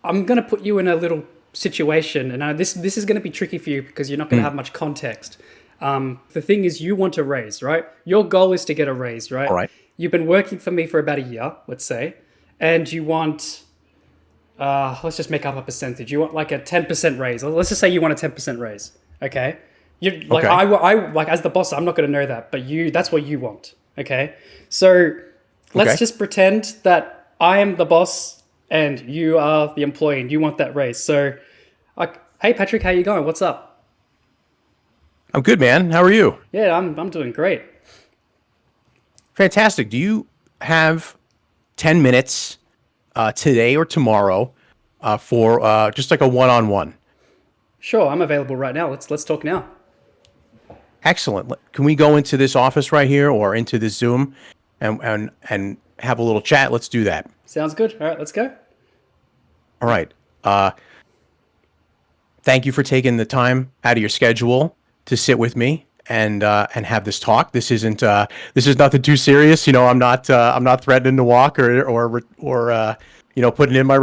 I'm going to put you in a little situation, and this is going to be tricky for you because you're not going to have much context. The thing is, you want a raise, right? Your goal is to get a raise, right? All right. You've been working for me for about a year, let's say, and you want, let's just make up a percentage. You want like a 10% raise. Let's just say you want a 10% raise, okay? You like Okay. I like as the boss, I'm not going to know that, but that's what you want, okay? So let's Okay. just pretend that I am the boss and you are the employee and you want that raise. So, like, hey Patrick, how you going? What's up? I'm good, man. How are you? Yeah, I'm doing great. Fantastic. Do you have 10 minutes today or tomorrow for just like a one-on-one? Sure, I'm available right now. Let's talk now. Excellent. Can we go into this office right here or into this Zoom and have a little chat? Let's do that. Sounds good. All right, let's go. All right. Thank you for taking the time out of your schedule to sit with me and have this talk. This is nothing too serious. You know, I'm not threatening to walk or putting in my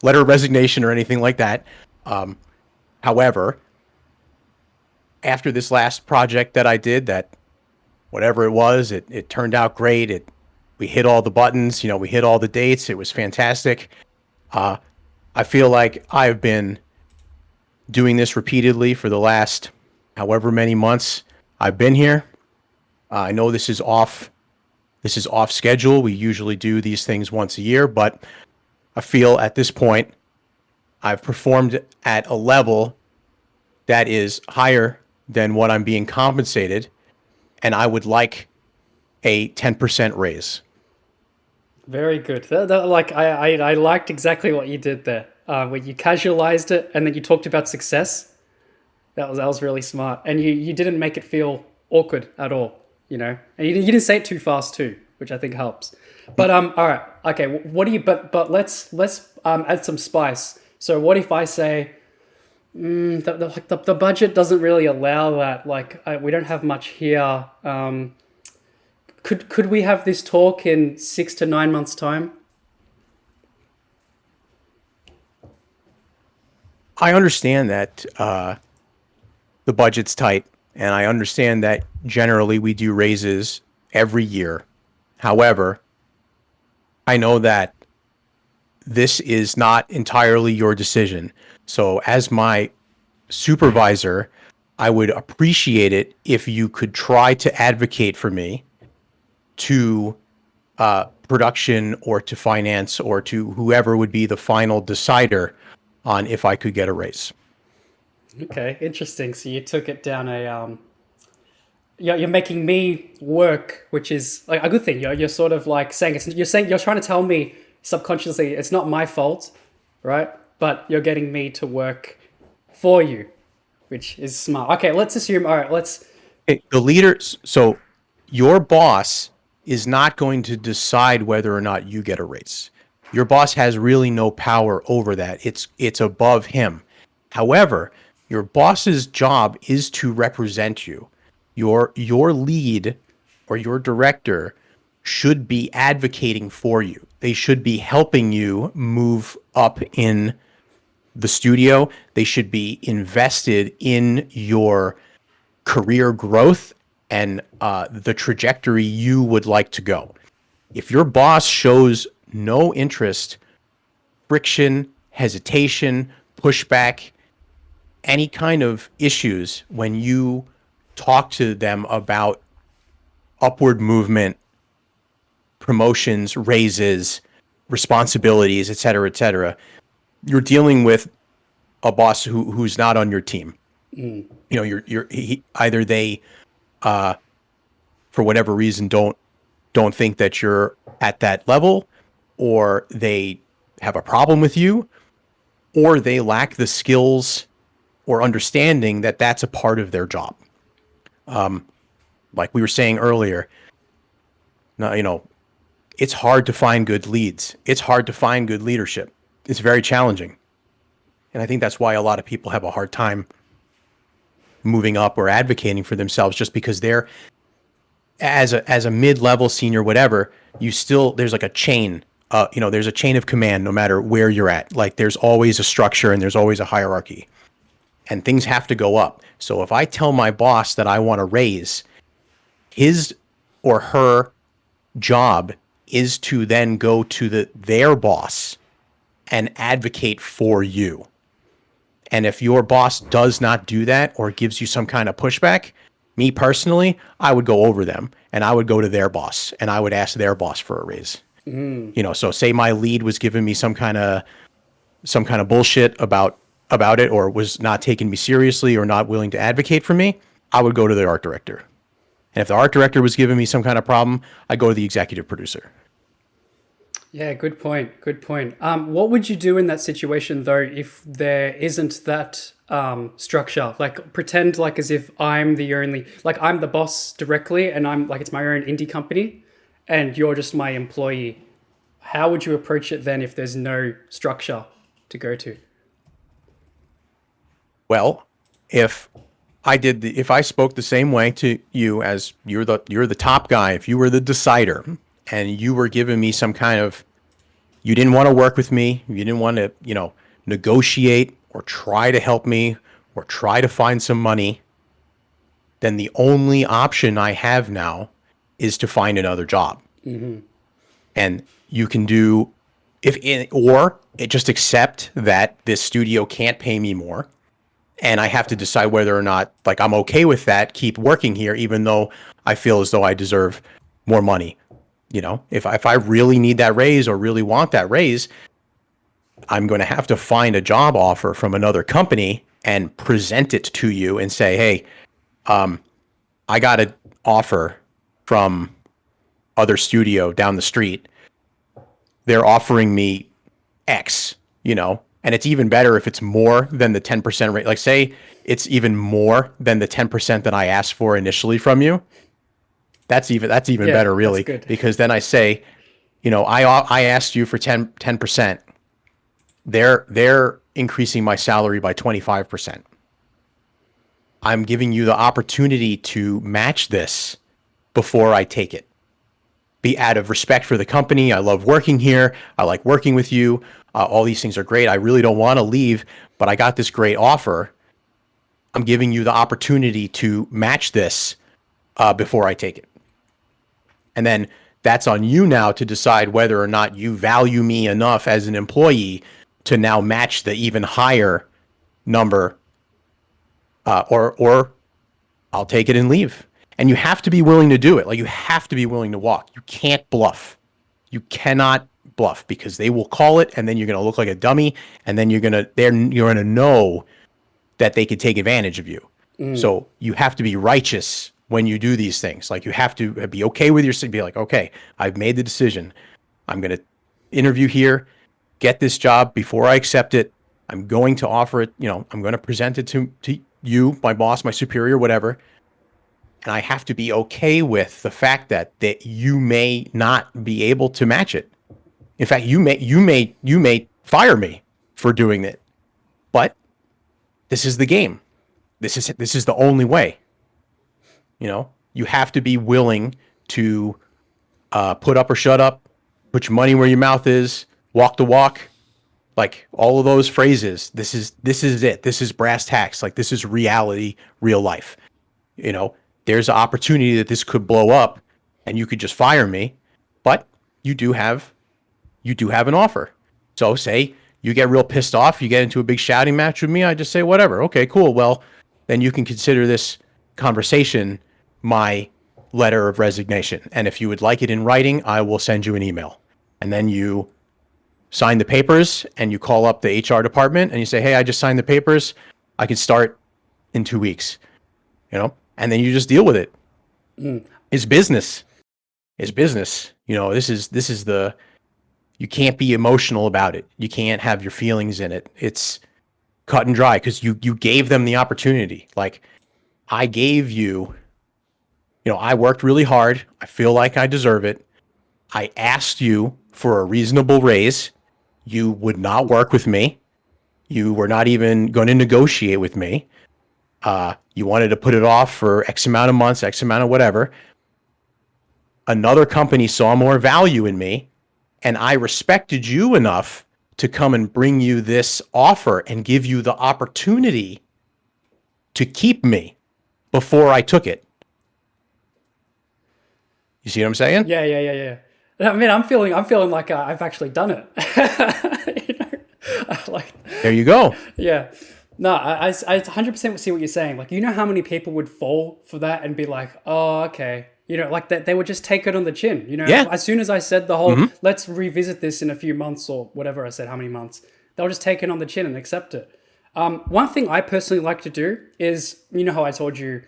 letter of resignation or anything like that. However, after this last project that I did, that whatever it was, it turned out great. We hit all the buttons. You know, we hit all the dates. It was fantastic. I feel like I've been doing this repeatedly for the last however many months I've been here. I know this is off schedule. We usually do these things once a year, but I feel at this point I've performed at a level that is higher than what I'm being compensated, and I would like a 10% raise. Very good. Like I liked exactly what you did there. When you casualized it and then you talked about success. That was really smart, and you didn't make it feel awkward at all. You know, and you didn't say it too fast too, which I think helps. But all right, okay. What do you? But let's add some spice. So what if I say the budget doesn't really allow that? Like we don't have much here. Could we have this talk in 6 to 9 months' time? I understand that the budget's tight, and I understand that generally we do raises every year. However, I know that this is not entirely your decision. So, as my supervisor, I would appreciate it if you could try to advocate for me to production or to finance or to whoever would be the final decider on if I could get a raise. Okay, interesting. So you took it down a you're making me work, which is like a good thing. You're sort of like saying you're trying to tell me subconsciously it's not my fault, right? But you're getting me to work for you, which is smart. Okay, let's assume. All right, let's. The leaders, so your boss is not going to decide whether or not you get a raise. Your boss has really no power over that. It's above him. However, your boss's job is to represent you. Your lead or your director should be advocating for you. They should be helping you move up in the studio. They should be invested in your career growth and the trajectory you would like to go. If your boss shows no interest, friction, hesitation, pushback, any kind of issues when you talk to them about upward movement, promotions, raises, responsibilities, et cetera, you're dealing with a boss who's not on your team. You know, either they, for whatever reason, don't think that you're at that level, or they have a problem with you, or they lack the skills or understanding that that's a part of their job. Like we were saying earlier, now, you know, it's hard to find good leads. It's hard to find good leadership. It's very challenging. And I think that's why a lot of people have a hard time moving up or advocating for themselves, just because they're as a mid-level senior, whatever, there's like a chain there's a chain of command no matter where you're at. Like there's always a structure and there's always a hierarchy, and things have to go up. So if I tell my boss that I want to raise, his or her job is to then go to their boss and advocate for you. And if your boss does not do that or gives you some kind of pushback, me personally, I would go over them and I would go to their boss and I would ask their boss for a raise. So say my lead was giving me some kind of bullshit about it, or was not taking me seriously or not willing to advocate for me, I would go to the art director. And if the art director was giving me some kind of problem, I go to the executive producer. Yeah, good point. Good point. What would you do in that situation though if there isn't that structure? Like pretend like as if I'm the only, like I'm the boss directly, and I'm like it's my own indie company, and you're just my employee. How would you approach it then if there's no structure to go to? Well, if if I spoke the same way to you as you're the top guy, if you were the decider and you were giving me some kind of, you didn't want to work with me, you didn't want to, negotiate or try to help me or try to find some money, then the only option I have now is to find another job. And you can do, or it just accept that this studio can't pay me more, and I have to decide whether or not, like, I'm okay with that, keep working here, even though I feel as though I deserve more money. If I really need that raise or really want that raise, I'm going to have to find a job offer from another company and present it to you and say, hey, I got an offer from other studio down the street. They're offering me X, and it's even better if it's more than the 10% rate. Like say it's even more than the 10% that I asked for initially from you. That's even Yeah, better, that's really, good. because then I say, I asked you for 10%. They're increasing my salary by 25%. I'm giving you the opportunity to match this before I take it. Be out of respect for the company. I love working here. I like working with you. All these things are great. I really don't want to leave, but I got this great offer. I'm giving you the opportunity to match this before I take it. And then that's on you now to decide whether or not you value me enough as an employee to now match the even higher number, or I'll take it and leave. And you have to be willing to do it. Like, you have to be willing to walk. You can't bluff. You cannot bluff, because they will call it, and then you're going to look like a dummy, and then you're going to know that they could take advantage of you. So you have to be righteous when you do these things. Like, you have to be okay with yourself. Be like, okay, I've made the decision. I'm going to interview here, get this job before I accept it. I'm going to offer it. I'm going to present it to you, my boss, my superior, whatever. And I have to be okay with the fact that you may not be able to match it. In fact, you may fire me for doing it. But this is the game. This is the only way. You have to be willing to put up or shut up, put your money where your mouth is, walk the walk, like all of those phrases. This is it. This is brass tacks. Like, this is reality, real life. There's an opportunity that this could blow up, and you could just fire me, but you do have an offer. So say you get real pissed off, you get into a big shouting match with me, I just say, whatever. Okay, cool. Well, then you can consider this conversation my letter of resignation. And if you would like it in writing, I will send you an email. And then you sign the papers and you call up the HR department and you say, hey, I just signed the papers. I can start in 2 weeks, and then you just deal with it. It's business. It's business. This is you can't be emotional about it. You can't have your feelings in it. It's cut and dry, because you gave them the opportunity. Like, I gave you, I worked really hard. I feel like I deserve it. I asked you for a reasonable raise. You would not work with me. You were not even going to negotiate with me. You wanted to put it off for X amount of months, X amount of whatever. Another company saw more value in me, And I respected you enough to come and bring you this offer and give you the opportunity to keep me before I took it. You see what I'm saying? Yeah, yeah, yeah, yeah. I mean, I'm feeling like I've actually done it. You know, like, There you go. yeah. No, I 100% see what you're saying. Like, you know how many people would fall for that and be like, oh, okay. You know, like that they would just take it on the chin. You know, Yeah. as soon as I said the whole, Mm-hmm. let's revisit this in a few months or whatever I said, how many months, they'll just take it on the chin and accept it. One thing I personally like to do is, you know how I told you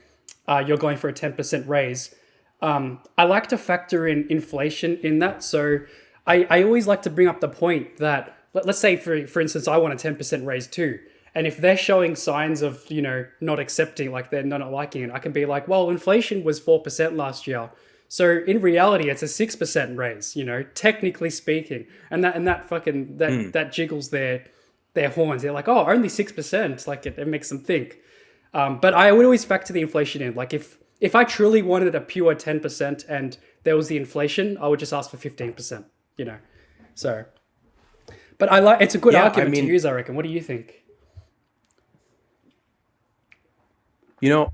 you're going for a 10% raise. I like to factor in inflation in that. So I always like to bring up the point that let's say for instance I want a 10% raise too. And if they're showing signs of, you know, not accepting, like they're not liking it, I can be like, well, inflation was 4% last year. So in reality, it's a 6% raise, you know, technically speaking. And that fucking that jiggles their horns. They're like, oh, only 6%. Like it makes them think. But I would always factor the inflation in. Like if I truly wanted a pure 10% and there was the inflation, I would just ask for 15%, you know. So but I like it's a good Yeah. I argument to mean, use, I reckon. What do you think? you know,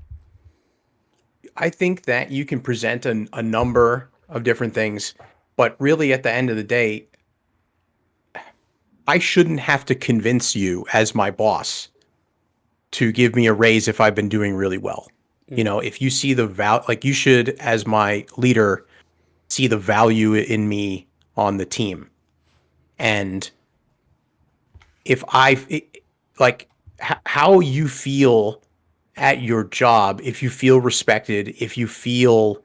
I think that you can present a number of different things, but really at the end of the day, I shouldn't have to convince you as my boss to give me a raise if I've been doing really well. You know, if you see the like you should, as my leader, see the value in me on the team. And if like how you feel at your job, if you feel respected, if you feel,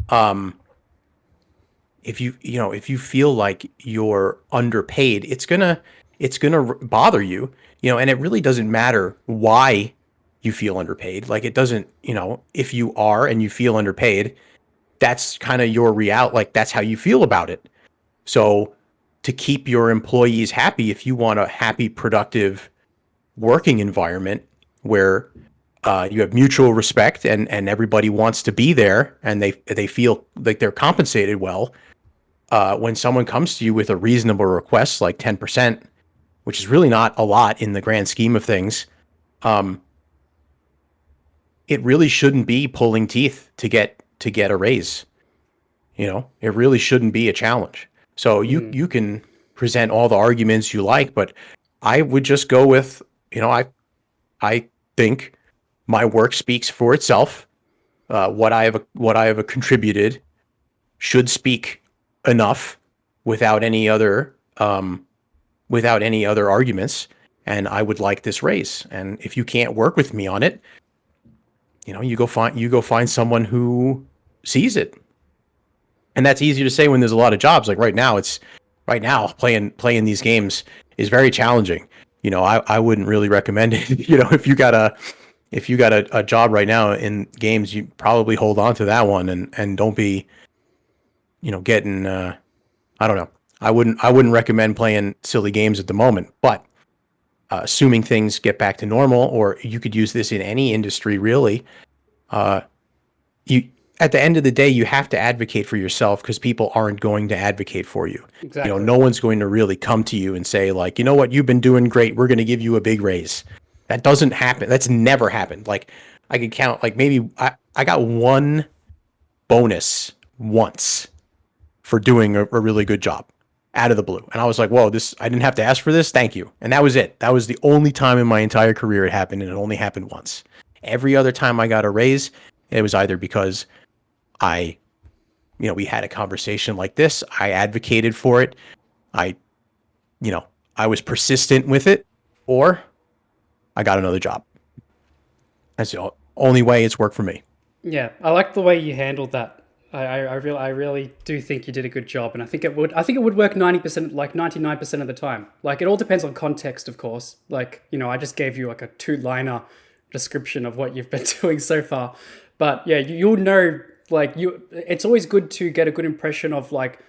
um, if you feel like you're underpaid, it's gonna bother you, and it really doesn't matter why you feel underpaid. Like it doesn't, if you are and you feel underpaid, that's kind of your reality. Like that's how you feel about it. So to keep your employees happy, if you want a happy, productive working environment where you have mutual respect and everybody wants to be there and they feel like they're compensated well, when someone comes to you with a reasonable request like 10%, which is really not a lot in the grand scheme of things, um, it really shouldn't be pulling teeth to get a raise. It really shouldn't be a challenge. So you can present all the arguments you like, but I would just go with, I think my work speaks for itself. What I have contributed should speak enough without any other arguments. And I would like this raise. And if you can't work with me on it, you go find someone who sees it. And that's easier to say when there's a lot of jobs. Like right now playing these games is very challenging. I wouldn't really recommend it. If you got a job right now in games, you probably hold on to that one and don't be, getting, I don't know. I wouldn't recommend playing silly games at the moment, but assuming things get back to normal, or you could use this in any industry really. uh, you At the end of the day, you have to advocate for yourself because people aren't going to advocate for you. Exactly. No one's going to really come to you and say like, you know what, you've been doing great. We're going to give you a big raise. That doesn't happen. That's never happened. Like I could count, like maybe I got one bonus once for doing a really good job out of the blue. And I was like, whoa, I didn't have to ask for this. Thank you. And that was it. That was the only time in my entire career it happened. And it only happened once. Every other time I got a raise, it was either because I, we had a conversation like this. I advocated for it. I, I was persistent with it, or I got another job. That's the only way it's worked for me. Yeah, I like the way you handled that. I really do think you did a good job, and I think it would work 90%, like 99% of the time. Like it all depends on context, of course. Like I just gave you like a two-liner description of what you've been doing so far, but yeah, you'll know. Like it's always good to get a good impression of like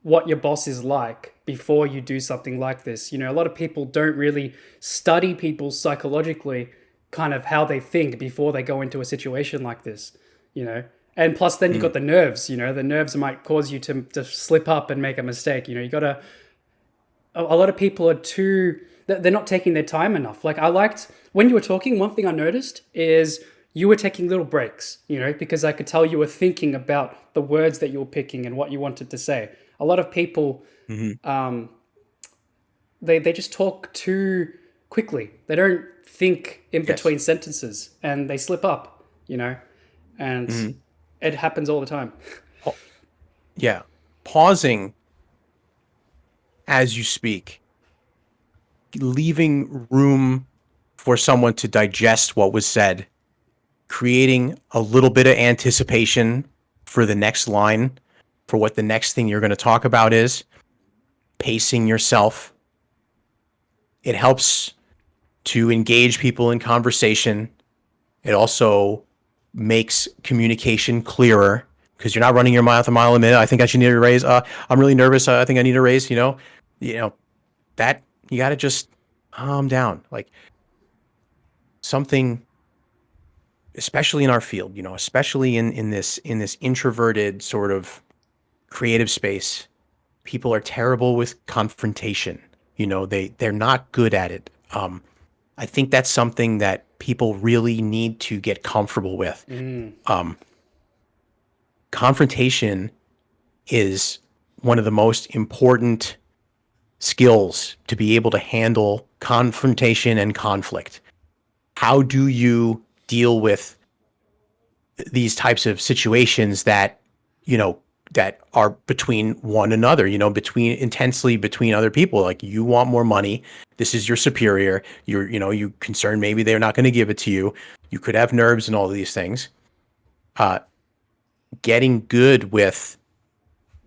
what your boss is like before you do something like this. A lot of people don't really study people psychologically, kind of how they think before they go into a situation like this. You know, And plus, then you Mm. got the nerves. You know, the nerves might cause you to slip up and make a mistake. You know, you gotta. A lot of people are too. They're not taking their time enough. Like I liked when you were talking. One thing I noticed is you were taking little breaks. You know, because I could tell you were thinking about the words that you were picking and what you wanted to say. A lot of people, Hmm. they just talk too quickly. They don't think in Yes. between sentences and they slip up. You know, and Hmm. it happens all the time. Yeah. Pausing as you speak, leaving room for someone to digest what was said, creating a little bit of anticipation for the next line, for what the next thing you're going to talk about is, pacing yourself. It helps to engage people in conversation. It also makes communication clearer because you're not running your mouth a mile a minute. I think I should need a raise. I'm really nervous. I think I need a raise. You know that you got to just calm down. Like something, especially in our field, especially in this introverted sort of creative space, people are terrible with confrontation. They're not good at it. I think that's something that people really need to get comfortable with. Mm. Confrontation is one of the most important skills to be able to handle confrontation and conflict. How do you deal with these types of situations you know, that are between one another, between other people? Like you want more money. This is your superior. You concerned maybe they're not going to give it to you. You could have nerves and all of these things. Uh, Getting good with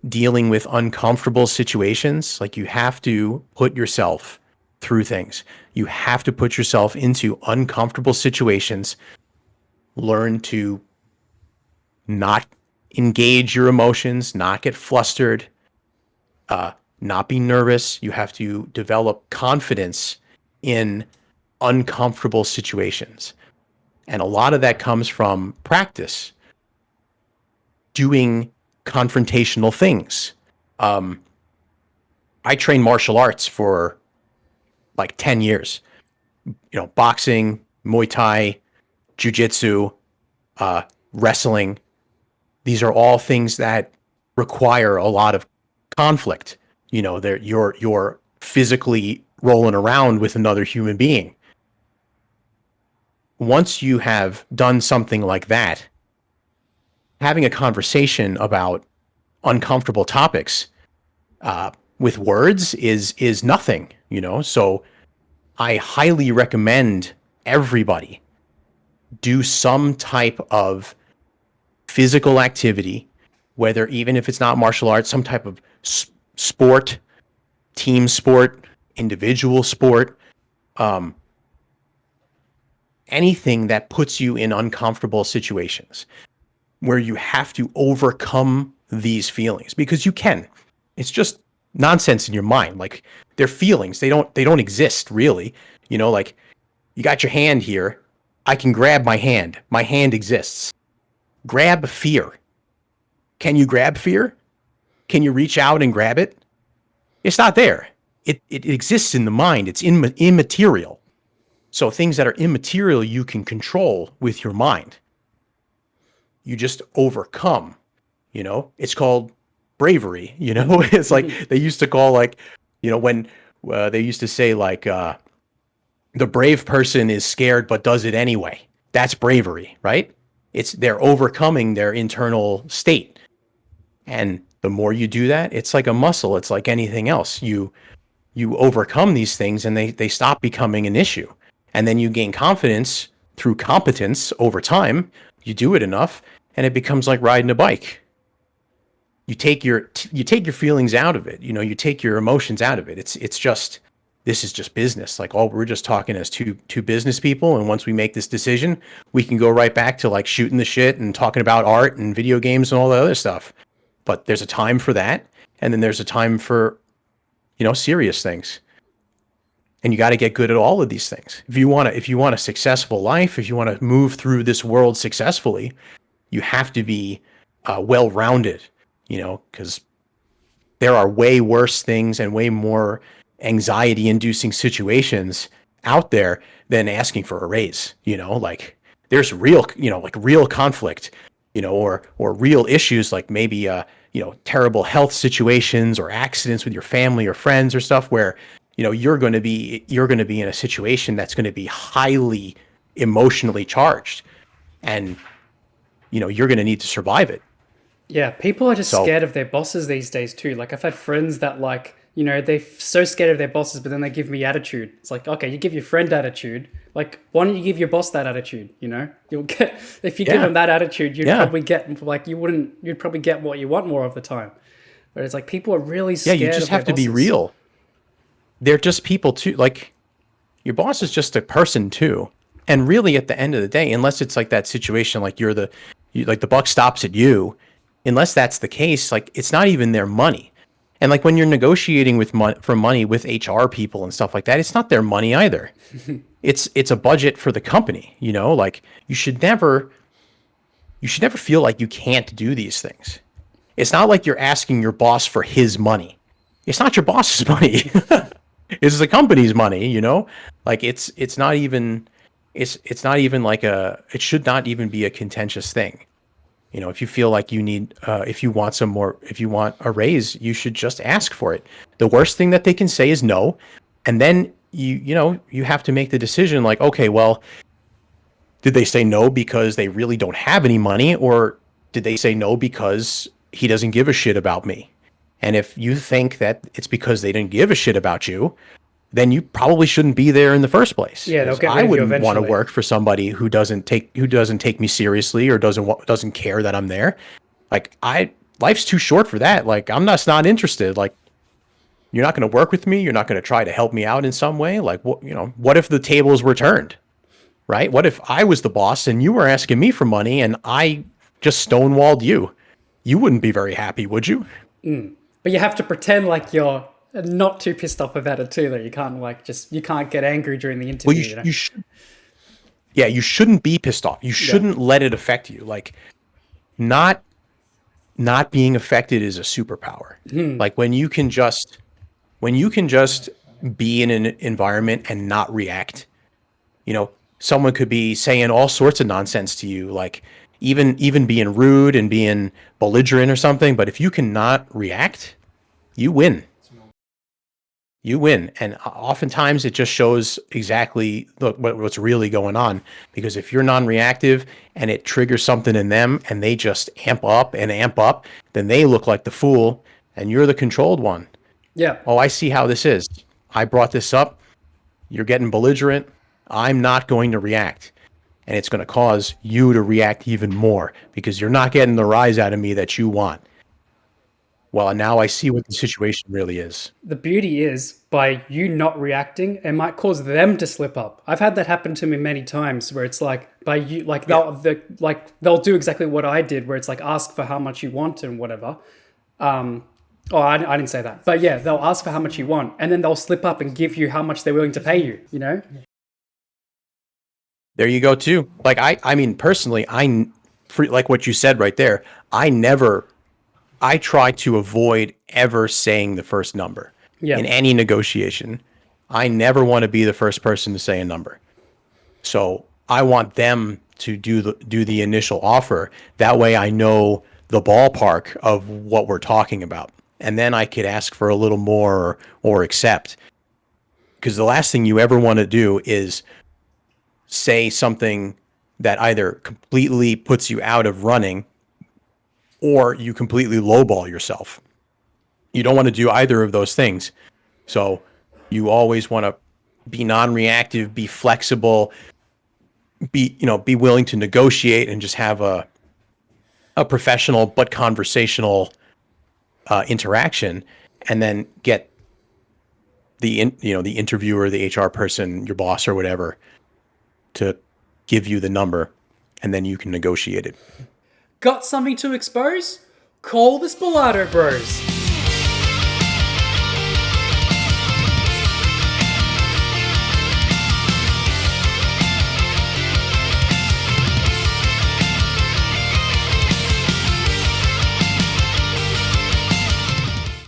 dealing with uncomfortable situations, like you have to put yourself through things. You have to put yourself into uncomfortable situations, learn to not engage your emotions, not get flustered, not be nervous. You have to develop confidence in uncomfortable situations. And a lot of that comes from practice, doing confrontational things. I trained martial arts for like 10 years, boxing, Muay Thai, jujitsu, uh, wrestling. These are all things that require a lot of conflict. You're physically rolling around with another human being. Once you have done something like that, having a conversation about uncomfortable topics with words is nothing. So I highly recommend everybody do some type of physical activity, whether even if it's not martial arts, some type of sport, team sport, individual sport, um, anything that puts you in uncomfortable situations where you have to overcome these feelings, because you can. It's just nonsense in your mind. Like they're feelings. They don't exist really. Like you got your hand here. I can grab my hand. My hand exists. Grab fear. Can you grab fear? Can you reach out and grab it? It's not there. It exists in the mind. It's immaterial. So things that are immaterial you can control with your mind. You just overcome. It's called bravery. It's like they used to call, like, when they used to say, like, the brave person is scared but does it anyway. That's bravery, right? They're overcoming their internal state. And the more you do that, it's like a muscle. It's like anything else. You overcome these things and they stop becoming an issue. And then you gain confidence through competence over time. You do it enough and it becomes like riding a bike. You take your feelings out of it. You take your emotions out of it. It's just, this is just business. Like, all we're just talking as two business people, and once we make this decision, we can go right back to like shooting the shit and talking about art and video games and all that other stuff. But there's a time for that, and then there's a time for serious things. And you got to get good at all of these things. If you want a successful life, if you want to move through this world successfully, you have to be well-rounded, because there are way worse things and way more anxiety-inducing situations out there than asking for a raise. Like there's real, like real conflict, or real issues like maybe terrible health situations or accidents with your family or friends or stuff where you're going to be in a situation that's going to be highly emotionally charged, and you're going to need to survive it. Yeah, people are just So scared of their bosses these days too. Like I've had friends that like, they're so scared of their bosses, but then they give me attitude. It's like, okay, you give your friend attitude. Like, why don't you give your boss that attitude? You'll get, if you give yeah, him that attitude, you'd yeah, probably get like you'd probably get what you want more of the time. But it's like people are really yeah. You scared just of their have to be bosses. real. They're just people too. Like your boss is just a person too. And really, at the end of the day, unless it's like that situation, like like the buck stops at you, unless that's the case, like it's not even their money. And like when you're negotiating for money with HR people and stuff like that, it's not their money either. It's a budget for the company. Like you should never feel like you can't do these things. It's not like you're asking your boss for his money. It's not your boss's money. It's the company's money. Like it's not even it's not even like it should not even be a contentious thing. If you feel like you need if you want a raise, you should just ask for it. The worst thing that they can say is no, and then you have to make the decision like, okay, well, did they say no because they really don't have any money, or did they say no because he doesn't give a shit about me? And if you think that it's because they didn't give a shit about you, then you probably shouldn't be there in the first place. Yeah, they'll Because get I rid of you wouldn't want to eventually. work for somebody who doesn't take me seriously or doesn't care that I'm there. Like life's too short for that. Like I'm just not interested. Like you're not going to work with me. You're not going to try to help me out in some way. Like what if the tables were turned? Right? What if I was the boss and you were asking me for money and I just stonewalled you? You wouldn't be very happy, would you? But you have to pretend like you're not too pissed off about it too, though. You can't like just you can't get angry during the Well, interview, you should. Yeah, you shouldn't be pissed off. You Yeah. shouldn't let it affect you. Like not not being affected is a superpower. Like when you can just be in an environment and not react. Someone could be saying all sorts of nonsense to you, like even being rude and being belligerent or something, but if you cannot react, you win. You win. And oftentimes it just shows exactly what's really going on. Because if you're non-reactive and it triggers something in them and they just amp up, then they look like the fool and you're the controlled one. Yeah. Oh, I see how this is. I brought this up. You're getting belligerent. I'm not going to react. And it's going to cause you to react even more because you're not getting the rise out of me that you want. Well, now I see what the situation really is. The beauty is by you not reacting, it might cause them to slip up. I've had that happen to me many times where it's like by you like Yeah. they'll do exactly what I did where it's like ask for how much you want and whatever. Oh, I didn't say that. But yeah, they'll ask for how much you want and then they'll slip up and give you how much they're willing to pay you. There you go too. Like I mean, personally, like what you said right there. I try to avoid ever saying the first number Yeah. in any negotiation. I never want to be the first person to say a number. So I want them to do the initial offer. That way I know the ballpark of what we're talking about. And then I could ask for a little more or accept. Because the last thing you ever want to do is say something that either completely puts you out of running or you completely lowball yourself. You don't want to do either of those things. So you always want to be non-reactive, be flexible, be willing to negotiate and just have a professional but conversational interaction, and then get the interviewer, the HR person, your boss or whatever, to give you the number, and then you can negotiate it. Got something to expose? Call the Spillato Bros.